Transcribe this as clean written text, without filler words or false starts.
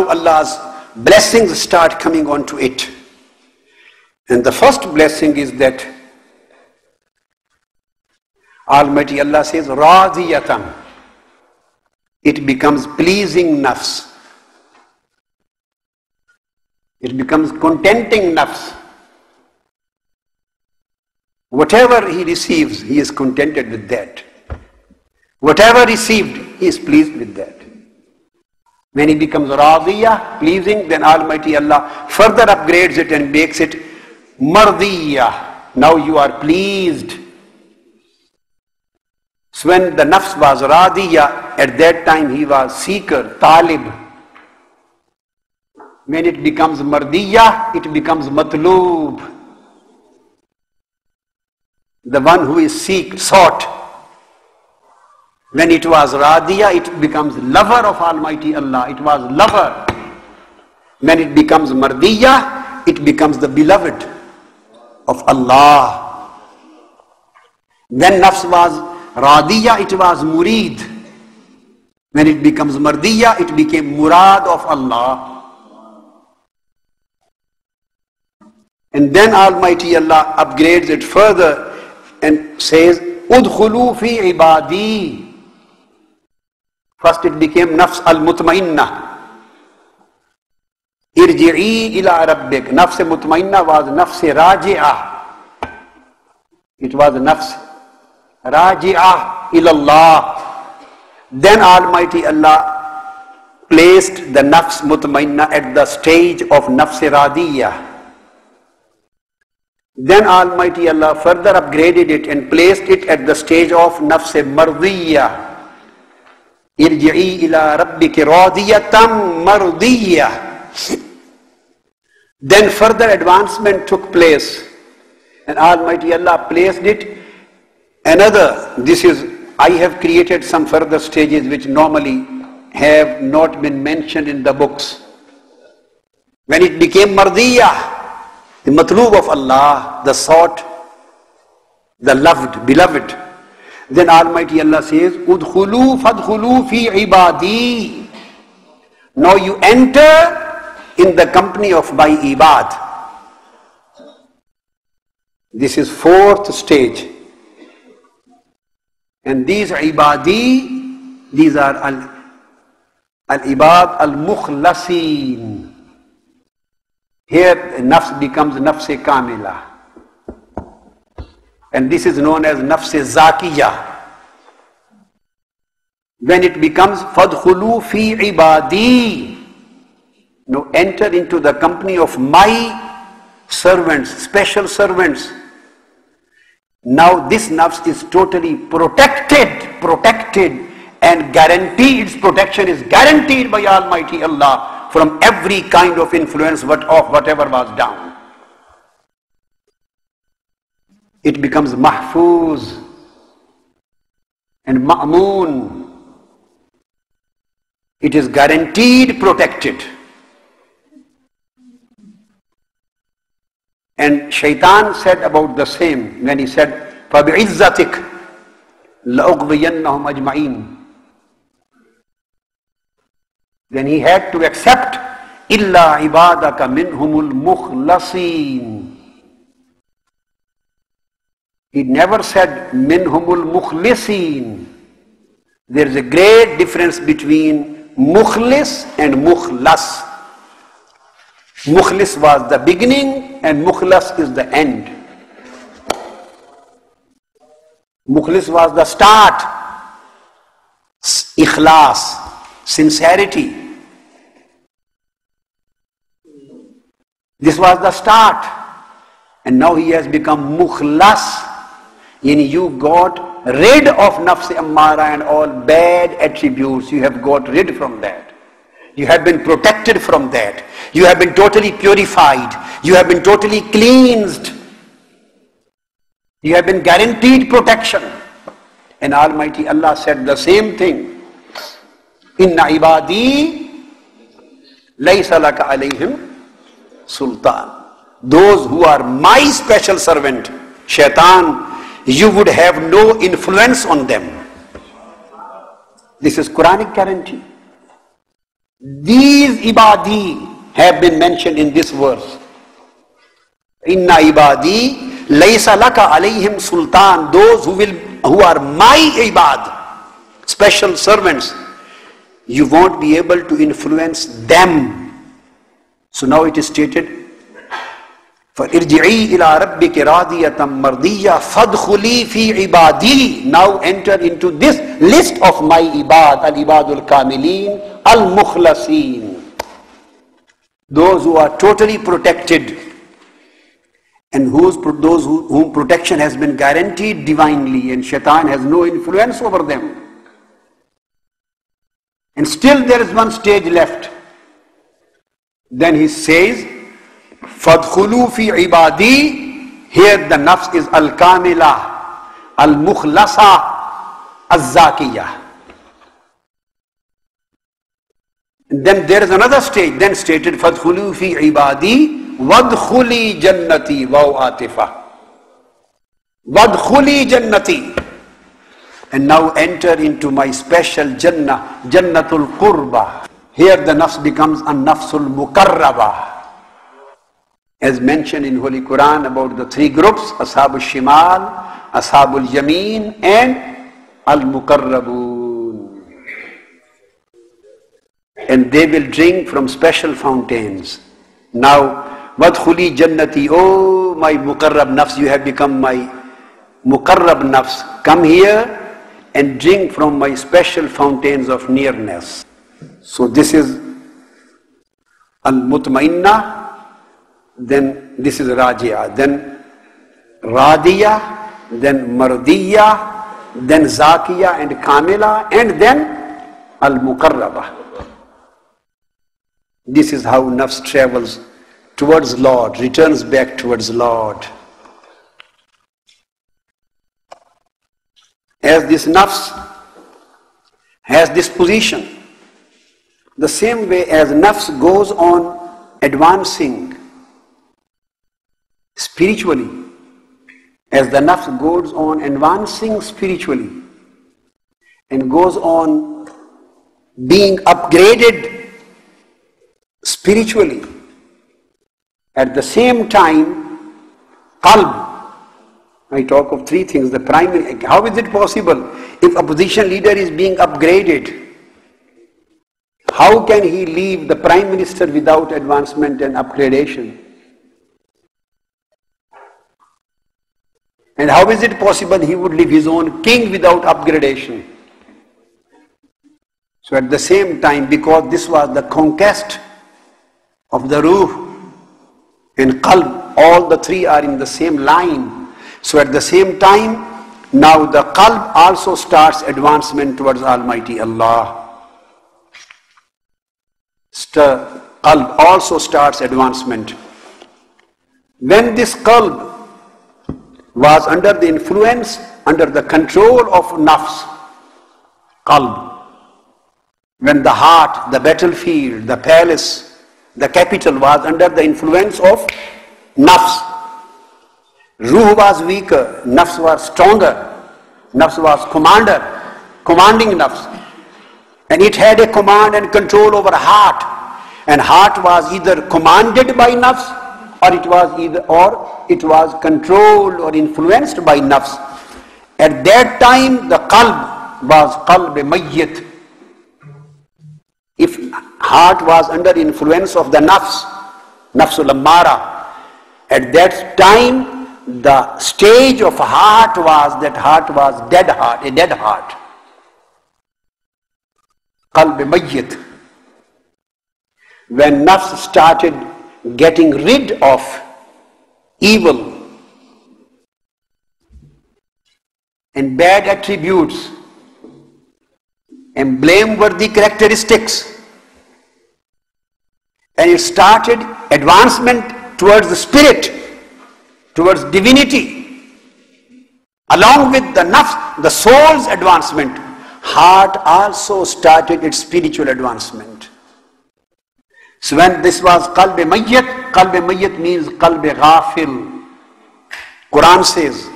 Allah's blessings start coming onto it. And the first blessing is that Almighty Allah says, Radiyatan. It becomes pleasing nafs. It becomes contenting nafs. Whatever he receives, he is contented with that. Whatever received, he is pleased with that. When he becomes radiyah, pleasing, then Almighty Allah further upgrades it and makes it mardiyah. Now you are pleased. So when the nafs was radiyah, at that time he was seeker, talib. When it becomes mardiyah, it becomes matloob. The one who is sought. When it was radiyah, it becomes lover of Almighty Allah. It was lover. When it becomes mardiyah, it becomes the beloved of Allah. When nafs was radiyah, it was murid. When it becomes mardiyah, it became murad of Allah. And then Almighty Allah upgrades it further and says, Udkhulu fi ibadi. First it became nafs al-mutmainnah. Irji'i ila rabbik. Nafs mutmainnah was nafs raji'ah. It was nafs raji'ah ila Allah. Then Almighty Allah placed the nafs mutmainnah at the stage of nafs radiyah. Then Almighty Allah further upgraded it and placed it at the stage of nafs mardiyah. Irji'i ila rabbiki radiyatan mardiyah. Then further advancement took place and Almighty Allah placed it another. I have created some further stages which normally have not been mentioned in the books. When it became mardiyah, the matloob of Allah, the sought, the loved, beloved. Then Almighty Allah says, Udkhulu fadkhulu fi ibadi. Now you enter in the company of my ibad. This is fourth stage. And these ibadi, these are al-ibad al-mukhlasin. Here nafs becomes nafs kamila. And this is known as nafs zakiyah. When it becomes fadkhulu fi ibadi. Now enter into the company of my servants, special servants. Now this nafs is totally protected and guaranteed. Its protection is guaranteed by Almighty Allah from every kind of influence of whatever was down. It becomes mahfuz and ma'moon. It is guaranteed protected. And Shaitan said about the same when he said, فَبِعِزَّتِكَ لَأُغْوِيَنَّهُمْ أَجْمَعِينَ. Then he had to accept إِلَّا عِبَادَكَ مِنْهُمُ الْمُخْلَصِينَ. He never said مِنْهُمُ الْمُخْلِصِينَ. There is a great difference between mukhlis and mukhlas. Mukhlis was the beginning and mukhlas is the end. Mukhlis was the start. Ikhlas, sincerity. This was the start. And now he has become mukhlas. And you got rid of nafs ammara and all bad attributes. You have got rid from that. You have been protected from that. You have been totally purified. You have been totally cleansed. You have been guaranteed protection. And Almighty Allah said the same thing. Inna ibadi laysa laka alayhim sultan. Those who are my special servant, Shaitan, you would have no influence on them. This is Quranic guarantee. These ibadi have been mentioned in this verse. Inna ibadi laysa laka alayhim sultan. Those who are my ibad, special servants, you won't be able to influence them. So now it is stated, فَإِرْجِعِي إِلَىٰ رَبِّكِ رَاضِيَةً مَرْضِيَّةً فَادْخُلِي فِي عِبَادِي. Now enter into this list of my ibad, al-ibadul kamilin, al-mukhlasin. Those who are totally protected and those whom protection has been guaranteed divinely and shaitan has no influence over them. And still there is one stage left. Then he says, فَادْخُلُوا فِي عِبَادِي. Here the nafs is al-kamila, al-mukhlasa, al-zakiyah. And then there is another stage, then stated, فَادْخُلُوا فِي عِبَادِي وَادْخُلِي جَنَّتِي. Wow, atifa. وَادْخُلِي جَنَّتِي. And now enter into my special Jannah, Jannatul Qurba. Here the nafs becomes a nafsul mukarraba. As mentioned in Holy Quran about the three groups, Ashabul Shimal, Ashabul Yameen, and Al-Mukarrabun. And they will drink from special fountains. Now, Wadkhuli Jannati, oh my Mukarrab nafs, you have become my Mukarrab nafs. Come here and drink from my special fountains of nearness. So this is Al-Mutmainna, then this is Rajia, then Radiya, then Mardiya, then Zakiya and Kamila, and then Al-Mukarraba. This is how nafs travels towards Lord, returns back towards Lord. As this nafs has this position, the same way as nafs goes on advancing spiritually, as the nafs goes on advancing spiritually and goes on being upgraded spiritually, at the same time, qalb. I talk of three things. The primary, how is it possible if opposition leader is being upgraded? How can he leave the prime minister without advancement and upgradation? And how is it possible he would leave his own king without upgradation? So at the same time, because this was the conquest of the ruh and qalb, all the three are in the same line. So at the same time, now the qalb also starts advancement towards Almighty Allah. Qalb also starts advancement. When this qalb was under the influence, under the control of nafs, qalb, when the heart, the battlefield, the palace, the capital was under the influence of nafs, ruh was weaker, nafs was stronger, nafs was commanding nafs. And it had a command and control over heart. And heart was either commanded by nafs, or it was controlled or influenced by nafs. At that time, the qalb was qalb mayyit. If heart was under influence of the nafs, nafsul ammara, at that time, the stage of heart was dead heart, a dead heart. Qalb mayyit. When nafs started getting rid of evil and bad attributes and blameworthy characteristics, and it started advancement towards the spirit, towards divinity, along with the nafs, the soul's advancement, heart also started its spiritual advancement. So when this was qalb mayyit means qalb ghafil. Quran says,